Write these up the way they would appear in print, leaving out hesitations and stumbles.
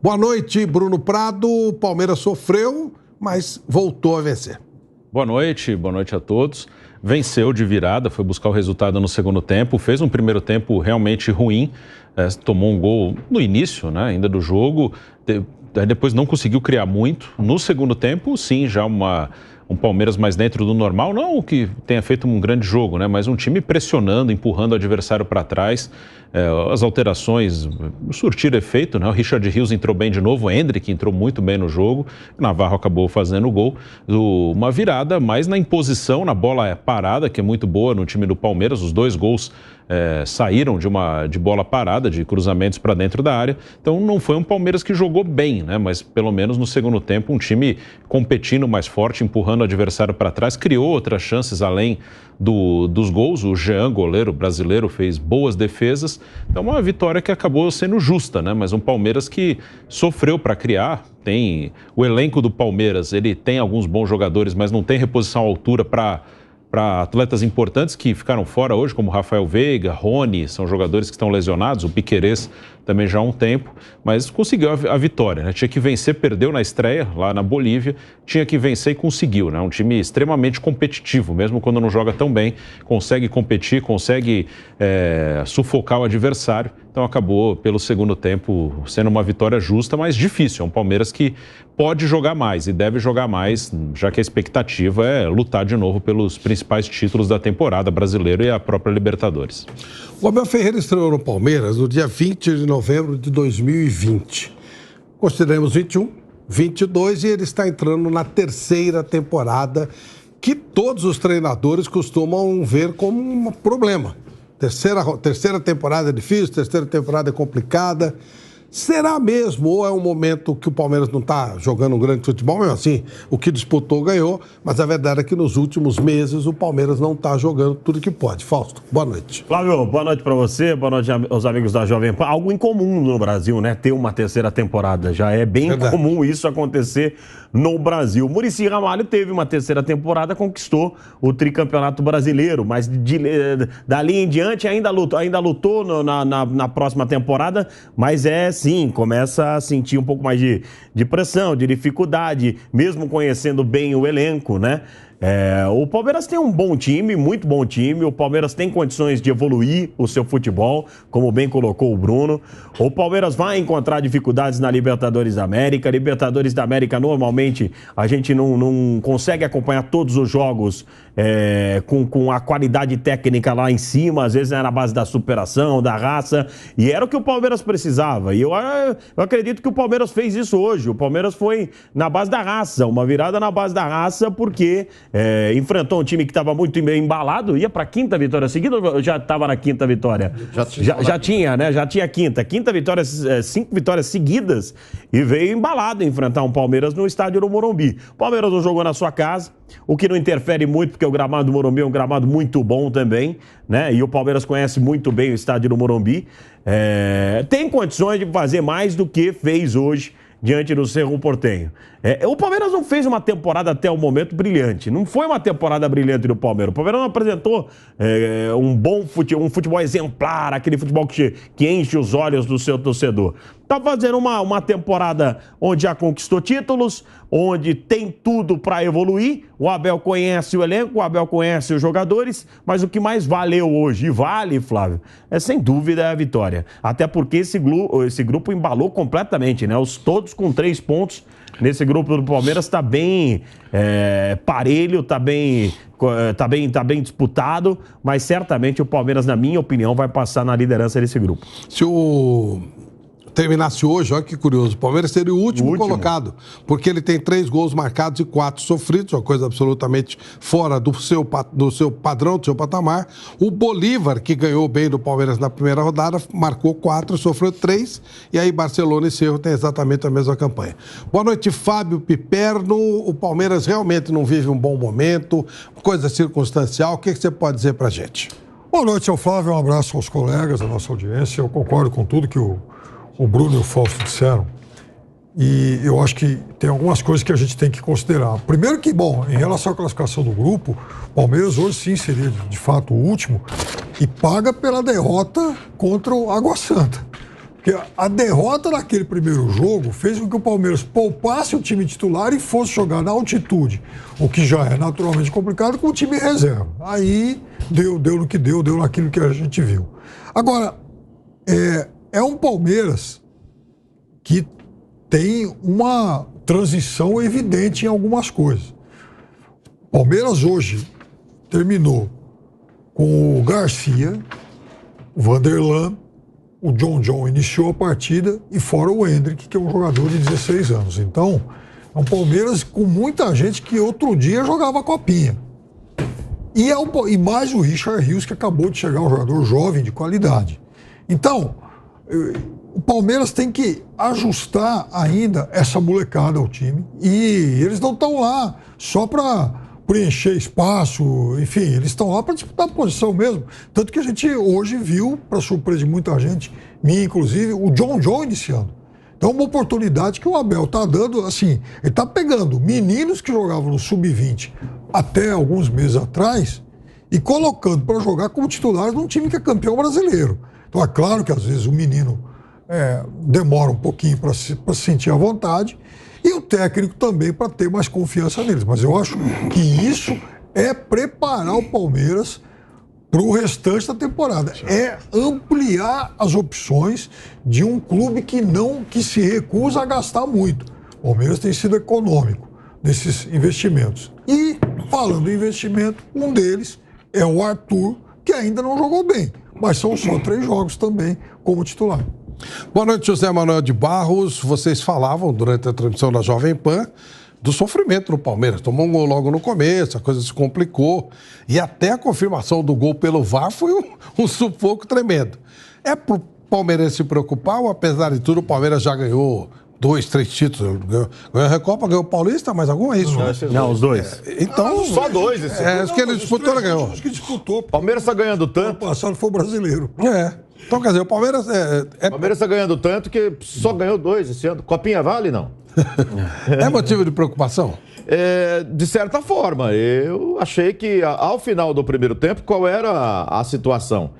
Boa noite, Bruno Prado. O Palmeiras sofreu, mas voltou a vencer. Boa noite a todos. Venceu de virada, foi buscar o resultado no segundo tempo, fez um primeiro tempo realmente ruim, tomou um gol no início, né, ainda do jogo, depois não conseguiu criar muito. No segundo tempo, sim, já um Palmeiras mais dentro do normal, não que tenha feito um grande jogo, né, mas um time pressionando, empurrando o adversário para trás. As alterações surtiram efeito, né? O Richard Rios entrou bem de novo, o Endrick entrou muito bem no jogo, o Navarro acabou fazendo o gol. Uma virada mais na imposição, na bola parada, que é muito boa no time do Palmeiras. Os dois gols saíram de bola parada, de cruzamentos para dentro da área. Então não foi um Palmeiras que jogou bem, né? Mas pelo menos no segundo tempo um time competindo mais forte, empurrando o adversário para trás, criou outras chances além dos gols. O Jean, goleiro brasileiro, fez boas defesas. Então uma vitória que acabou sendo justa, né? Mas um Palmeiras que sofreu para criar. Tem o elenco do Palmeiras, ele tem alguns bons jogadores, mas não tem reposição à altura para atletas importantes que ficaram fora hoje, como Rafael Veiga, Rony, são jogadores que estão lesionados, o Piquerez também já há um tempo, mas conseguiu a vitória, né? Tinha que vencer, perdeu na estreia lá na Bolívia, tinha que vencer e conseguiu, né? Um time extremamente competitivo, mesmo quando não joga tão bem, consegue competir, consegue sufocar o adversário. Então acabou pelo segundo tempo sendo uma vitória justa, mas difícil. É um Palmeiras que pode jogar mais e deve jogar mais, já que a expectativa é lutar de novo pelos principais títulos da temporada, brasileiro e a própria Libertadores. O Abel Ferreira estreou no Palmeiras no dia 20 de novembro de 2020. Consideramos 21, 22 e ele está entrando na terceira temporada, que todos os treinadores costumam ver como um problema. Terceira temporada é difícil, terceira temporada é complicada. Será mesmo, ou é um momento que o Palmeiras não está jogando um grande futebol? Mesmo assim, o que disputou ganhou, mas a verdade é que nos últimos meses o Palmeiras não está jogando tudo que pode. Fausto, boa noite. Flávio, boa noite para você, boa noite aos amigos da Jovem Pan. Algo incomum no Brasil, né? Ter uma terceira temporada. Já é bem comum isso acontecer no Brasil. O Muricy Ramalho teve uma terceira temporada, conquistou o tricampeonato brasileiro, mas dali em diante ainda lutou na próxima temporada, mas sim, começa a sentir um pouco mais de pressão, de dificuldade, mesmo conhecendo bem o elenco, né? O Palmeiras tem um bom time, muito bom time. O Palmeiras tem condições de evoluir o seu futebol, como bem colocou o Bruno. O Palmeiras vai encontrar dificuldades na Libertadores da América. Libertadores da América, normalmente, a gente não consegue acompanhar todos os jogos com a qualidade técnica lá em cima. Às vezes é na base da superação, da raça. E era o que o Palmeiras precisava. E eu acredito que o Palmeiras fez isso hoje. O Palmeiras foi na base da raça, uma virada na base da raça, porque enfrentou um time que estava muito embalado, ia para a quinta vitória seguida ou já estava na quinta vitória? Já tinha, né? Já tinha quinta vitória, 5 vitórias seguidas e veio embalado enfrentar um Palmeiras no estádio do Morumbi. O Palmeiras não jogou na sua casa, o que não interfere muito, porque o gramado do Morumbi é um gramado muito bom também, né? E o Palmeiras conhece muito bem o estádio do Morumbi. Tem condições de fazer mais do que fez hoje diante do Cerro Porteño. O Palmeiras não fez uma temporada até o momento brilhante. Não foi uma temporada brilhante do Palmeiras. O Palmeiras não apresentou um futebol exemplar, aquele futebol que enche os olhos do seu torcedor. Está fazendo uma temporada onde já conquistou títulos, onde tem tudo para evoluir. O Abel conhece o elenco, o Abel conhece os jogadores, mas o que mais valeu hoje, e vale, Flávio, sem dúvida a vitória. Até porque esse grupo embalou completamente, né? Todos com 3 pontos. Nesse grupo do Palmeiras está bem parelho, está bem disputado, mas certamente o Palmeiras, na minha opinião, vai passar na liderança desse grupo. Se terminasse hoje, olha que curioso, o Palmeiras seria o último colocado, porque ele tem 3 gols marcados e 4 sofridos, uma coisa absolutamente fora do seu padrão, do seu patamar. O Bolívar, que ganhou bem do Palmeiras na primeira rodada, marcou 4, sofreu 3, e aí Barcelona e Cerro têm exatamente a mesma campanha. Boa noite, Fábio Piperno. O Palmeiras realmente não vive um bom momento, coisa circunstancial. O que você pode dizer pra gente? Boa noite ao Flávio, um abraço aos colegas, à nossa audiência. Eu concordo com tudo que o Bruno e o Fausto disseram, e eu acho que tem algumas coisas que a gente tem que considerar. Primeiro que, em relação à classificação do grupo, o Palmeiras hoje sim seria, de fato, o último, e paga pela derrota contra o Água Santa. Porque a derrota naquele primeiro jogo fez com que o Palmeiras poupasse o time titular e fosse jogar na altitude, o que já é naturalmente complicado, com o time reserva. Aí deu no que deu naquilo que a gente viu. Agora, é um Palmeiras que tem uma transição evidente em algumas coisas. O Palmeiras hoje terminou com o Garcia, o Vanderlan, o John iniciou a partida e fora o Hendrick, que é um jogador de 16 anos. Então, é um Palmeiras com muita gente que outro dia jogava copinha. E mais o Richard Rios, que acabou de chegar, um jogador jovem de qualidade. Então, o Palmeiras tem que ajustar ainda essa molecada ao time. E eles não estão lá só para preencher espaço, enfim, eles estão lá para disputar a posição mesmo. Tanto que a gente hoje viu, para surpresa de muita gente, minha inclusive, o John iniciando. Então, uma oportunidade que o Abel está dando, assim, ele está pegando meninos que jogavam no Sub-20 até alguns meses atrás e colocando para jogar como titular num time que é campeão brasileiro. Então, é claro que às vezes o menino demora um pouquinho para se sentir à vontade, e o técnico também para ter mais confiança neles. Mas eu acho que isso é preparar o Palmeiras para o restante da temporada. É ampliar as opções de um clube que se recusa a gastar muito. O Palmeiras tem sido econômico nesses investimentos. E, falando em investimento, um deles é o Arthur, que ainda não jogou bem, mas são só 3 jogos também como titular. Boa noite, José Manuel de Barros. Vocês falavam durante a transmissão da Jovem Pan do sofrimento no Palmeiras. Tomou um gol logo no começo, a coisa se complicou. E até a confirmação do gol pelo VAR foi um sufoco tremendo. É pro Palmeiras se preocupar ou, apesar de tudo, o Palmeiras já ganhou 2, 3 títulos? Ganhou a Recopa, ganhou o Paulista, mais algum? É isso? Não, os 2. Então, só 2 esse ano. Acho que ele disputou, ele ganhou. Acho que disputou. Palmeiras está ganhando tanto. O passado foi o brasileiro. Então, quer dizer, o Palmeiras Palmeiras está ganhando tanto que só ganhou 2 esse ano. Copinha vale, não? É motivo de preocupação? De certa forma, eu achei que ao final do primeiro tempo, qual era a situação?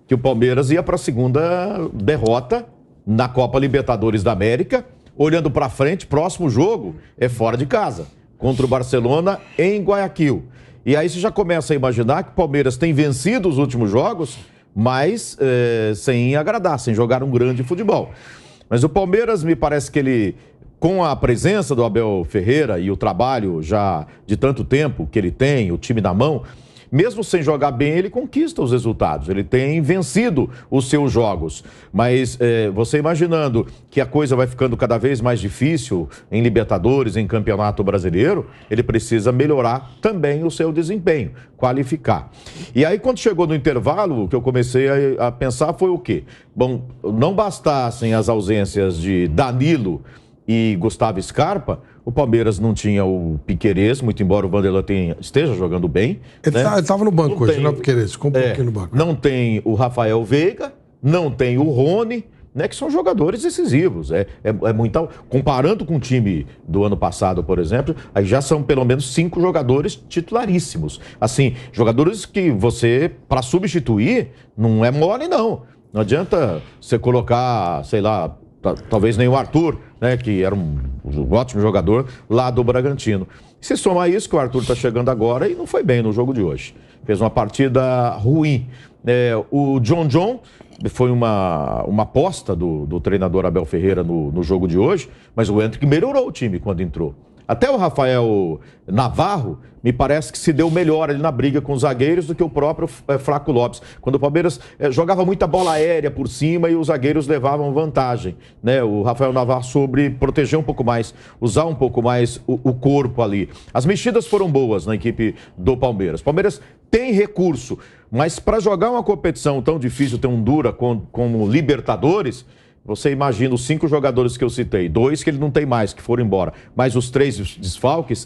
Que o Palmeiras ia para a segunda derrota na Copa Libertadores da América, olhando para frente, próximo jogo é fora de casa, contra o Barcelona em Guayaquil. E aí você já começa a imaginar que o Palmeiras tem vencido os últimos jogos, mas sem agradar, sem jogar um grande futebol. Mas o Palmeiras, me parece que ele, com a presença do Abel Ferreira e o trabalho já de tanto tempo que ele tem, o time na mão, mesmo sem jogar bem, ele conquista os resultados. Ele tem vencido os seus jogos. Mas você imaginando que a coisa vai ficando cada vez mais difícil em Libertadores, em Campeonato Brasileiro, ele precisa melhorar também o seu desempenho, qualificar. E aí, quando chegou no intervalo, o que eu comecei a pensar foi o quê? Bom, não bastassem as ausências de Danilo e Gustavo Scarpa, o Palmeiras não tinha o Piquerez, muito embora o Vanderlan esteja jogando bem. Ele estava no banco hoje, não é Piquerez, ficou um pouquinho no banco. Não tem o Rafael Veiga, não tem o Rony, né, que são jogadores decisivos. Comparando com o time do ano passado, por exemplo, aí já são pelo menos 5 jogadores titularíssimos. Assim, jogadores que você, para substituir, não é mole, não. Não adianta você colocar, sei lá, talvez nem o Arthur, né, que era um ótimo jogador lá do Bragantino. Se somar isso, que o Arthur está chegando agora e não foi bem no jogo de hoje. Fez uma partida ruim. O John foi uma aposta do treinador Abel Ferreira no jogo de hoje, mas o Hendrick melhorou o time quando entrou. Até o Rafael Navarro, me parece que se deu melhor ali na briga com os zagueiros do que o próprio Flaco Lopes. Quando o Palmeiras jogava muita bola aérea por cima e os zagueiros levavam vantagem, né? O Rafael Navarro soube proteger um pouco mais, usar um pouco mais o corpo ali. As mexidas foram boas na equipe do Palmeiras. O Palmeiras tem recurso, mas para jogar uma competição tão difícil, tão dura como Libertadores, você imagina os 5 jogadores que eu citei, 2 que ele não tem mais, que foram embora, mas os 3 desfalques,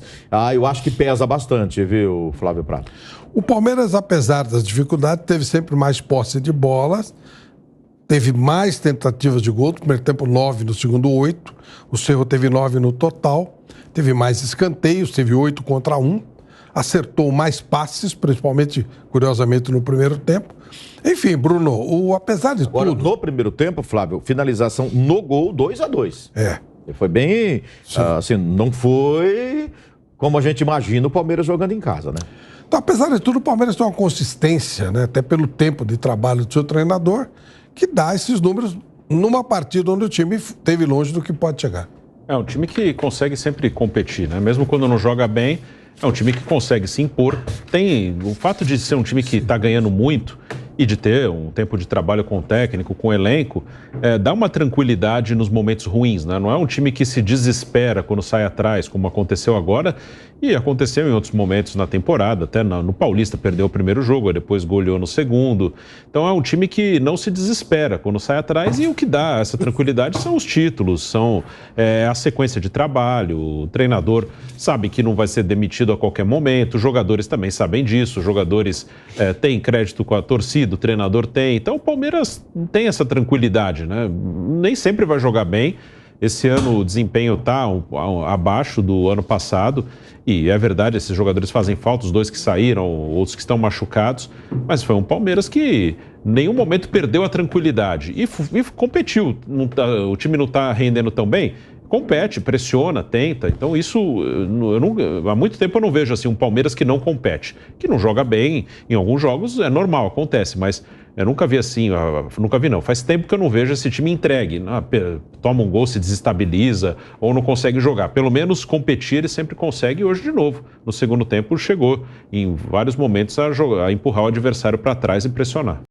eu acho que pesa bastante, viu, Flávio Prado? O Palmeiras, apesar das dificuldades, teve sempre mais posse de bolas, teve mais tentativas de gol, no primeiro tempo 9, no segundo 8, o Cerro teve 9 no total, teve mais escanteios, teve 8 contra 1, acertou mais passes, principalmente, curiosamente, no primeiro tempo. Enfim, Bruno, apesar de Agora, tudo... no primeiro tempo, Flávio, finalização no gol 2-2. Foi bem... assim, não foi como a gente imagina o Palmeiras jogando em casa, né? Então, apesar de tudo, o Palmeiras tem uma consistência, né, até pelo tempo de trabalho do seu treinador, que dá esses números numa partida onde o time esteve longe do que pode chegar. É um time que consegue sempre competir, né? Mesmo quando não joga bem, é um time que consegue se impor. Tem o fato de ser um time que está ganhando muito e de ter um tempo de trabalho com o técnico, com o elenco, dá uma tranquilidade nos momentos ruins, né? Não é um time que se desespera quando sai atrás, como aconteceu agora e aconteceu em outros momentos na temporada, até no Paulista perdeu o primeiro jogo, depois goleou no segundo. Então é um time que não se desespera quando sai atrás e o que dá essa tranquilidade são os títulos, são a sequência de trabalho, o treinador sabe que não vai ser demitido a qualquer momento, os jogadores também sabem disso, os jogadores têm crédito com a torcida, o treinador tem. Então o Palmeiras tem essa tranquilidade, né? Nem sempre vai jogar bem. Esse ano o desempenho está abaixo do ano passado e é verdade, esses jogadores fazem falta, os dois que saíram, outros que estão machucados, mas foi um Palmeiras que em nenhum momento perdeu a tranquilidade e competiu. O time não está rendendo tão bem, compete, pressiona, tenta. Então isso, há muito tempo eu não vejo assim um Palmeiras que não compete, que não joga bem em alguns jogos, é normal, acontece, mas eu nunca vi assim, nunca vi não. Faz tempo que eu não vejo esse time entregue, toma um gol, se desestabiliza ou não consegue jogar. Pelo menos competir ele sempre consegue e hoje de novo, no segundo tempo chegou em vários momentos a empurrar o adversário para trás e pressionar.